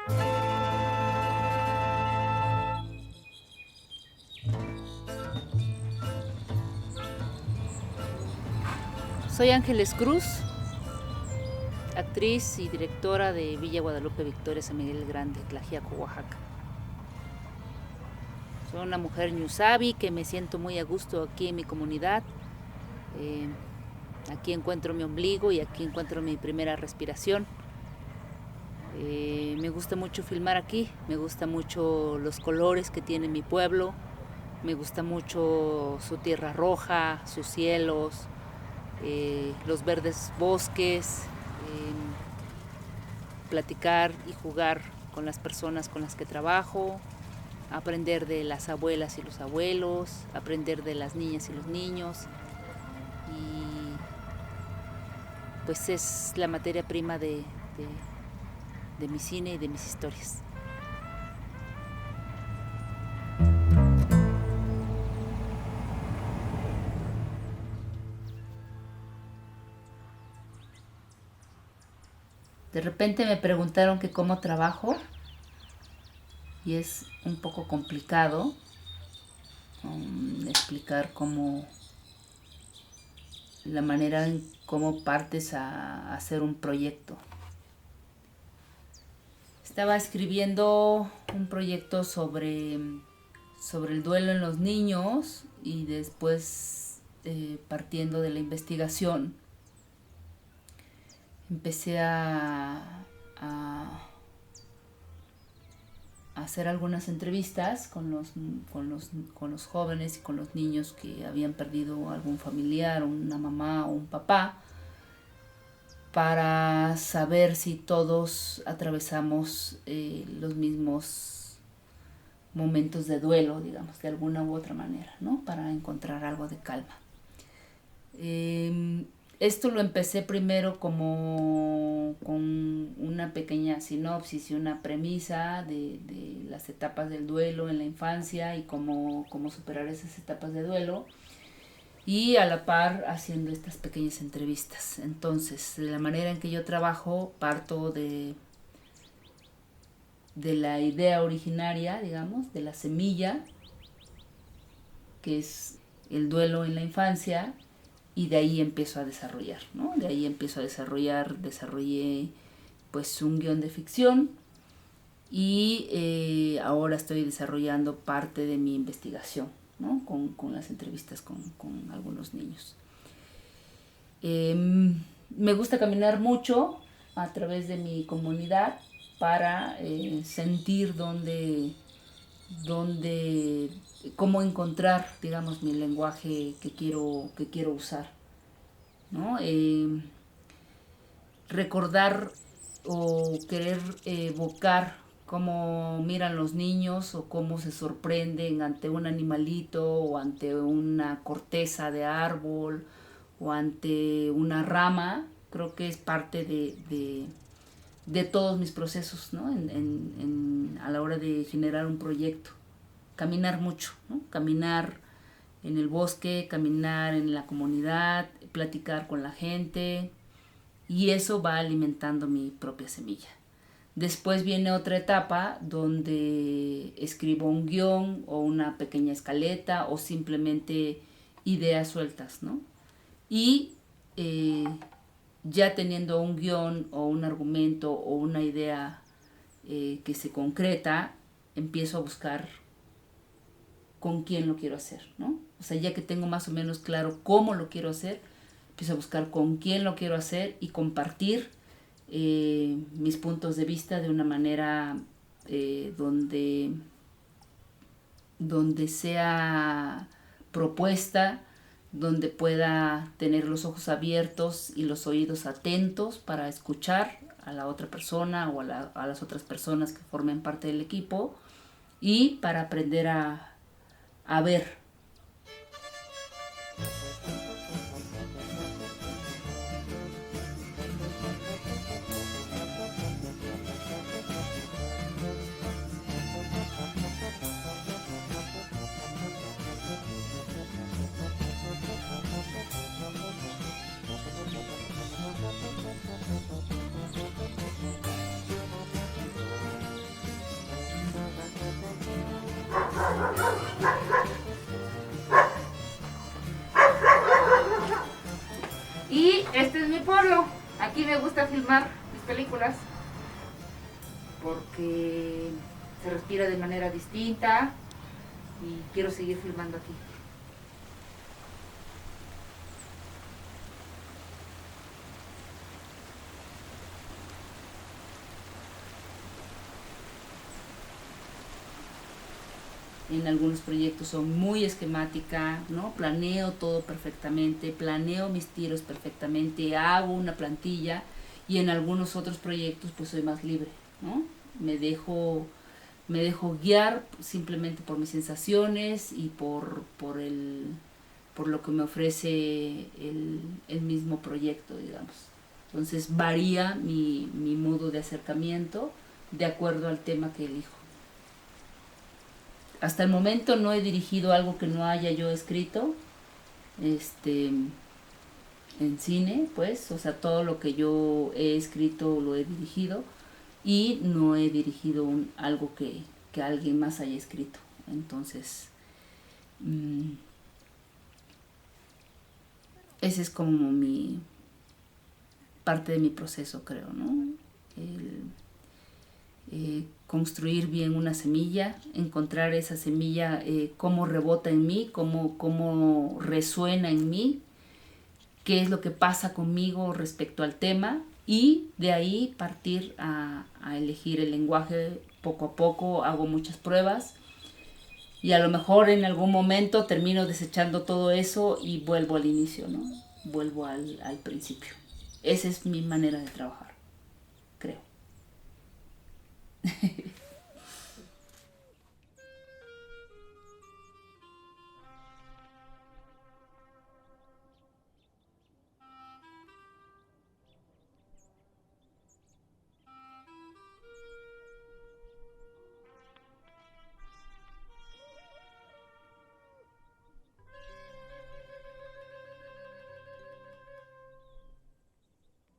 Soy Ángeles Cruz, actriz y directora de Villa Guadalupe Victoria San Miguel el Grande, Tlaxiaco, Oaxaca. Soy una mujer ñusabi que me siento muy a gusto aquí en mi comunidad. Aquí encuentro mi ombligo y aquí encuentro mi primera respiración. Me gusta mucho filmar aquí, me gusta mucho los colores que tiene mi pueblo, me gusta mucho su tierra roja, sus cielos, los verdes bosques, platicar y jugar con las personas con las que trabajo, aprender de las abuelas y los abuelos, aprender de las niñas y los niños. Y pues es la materia prima de mi cine y de mis historias. De repente me preguntaron que cómo trabajo y es un poco complicado explicar cómo la manera en cómo partes a hacer un proyecto. Estaba escribiendo un proyecto sobre el duelo en los niños y después partiendo de la investigación empecé a hacer algunas entrevistas con los jóvenes y con los niños que habían perdido algún familiar, una mamá o un papá, para saber si todos atravesamos los mismos momentos de duelo, digamos, de alguna u otra manera, ¿no? Para encontrar algo de calma. Esto lo empecé primero como con una pequeña sinopsis y una premisa de las etapas del duelo en la infancia y cómo superar esas etapas de duelo, y a la par haciendo estas pequeñas entrevistas. Entonces, de la manera en que yo trabajo, parto de la idea originaria, digamos, de la semilla, que es el duelo en la infancia, y de ahí empiezo a desarrollar, ¿no? De ahí empiezo a desarrollé pues un guión de ficción y ahora estoy desarrollando parte de mi investigación, ¿no? Con las entrevistas con algunos niños. Me gusta caminar mucho a través de mi comunidad para sentir cómo encontrar, digamos, mi lenguaje que quiero usar, ¿no? Recordar o querer evocar cómo miran los niños o cómo se sorprenden ante un animalito o ante una corteza de árbol o ante una rama. Creo que es parte de todos mis procesos, ¿no? A la hora de generar un proyecto. Caminar mucho, ¿no? Caminar en el bosque, caminar en la comunidad, platicar con la gente, y eso va alimentando mi propia semilla. Después viene otra etapa donde escribo un guión o una pequeña escaleta o simplemente ideas sueltas, ¿no? Y ya teniendo un guión o un argumento o una idea que se concreta, empiezo a buscar con quién lo quiero hacer, ¿no? O sea, ya que tengo más o menos claro cómo lo quiero hacer, empiezo a buscar con quién lo quiero hacer y compartir mis puntos de vista de una manera donde sea propuesta, donde pueda tener los ojos abiertos y los oídos atentos para escuchar a la otra persona o a las otras personas que formen parte del equipo, y para aprender a ver. Y este es mi pueblo. Aquí me gusta filmar mis películas porque se respira de manera distinta y quiero seguir filmando aquí. En algunos proyectos son muy esquemática, ¿no? Planeo todo perfectamente, planeo mis tiros perfectamente, hago una plantilla, y en algunos otros proyectos pues soy más libre, ¿no? Me dejo, me dejo guiar simplemente por mis sensaciones y por lo que me ofrece el mismo proyecto, digamos. Entonces varía mi modo de acercamiento de acuerdo al tema que elijo. Hasta el momento no he dirigido algo que no haya yo escrito, este, en cine, pues, o sea, todo lo que yo he escrito lo he dirigido, y no he dirigido algo que alguien más haya escrito. Entonces, mmm, ese es como mi parte de mi proceso, creo, ¿no? El, construir bien una semilla, encontrar esa semilla, cómo rebota en mí, cómo resuena en mí, qué es lo que pasa conmigo respecto al tema, y de ahí partir a elegir el lenguaje poco a poco. Hago muchas pruebas y a lo mejor en algún momento termino desechando todo eso y vuelvo al inicio, ¿no? Vuelvo al principio. Esa es mi manera de trabajar, creo.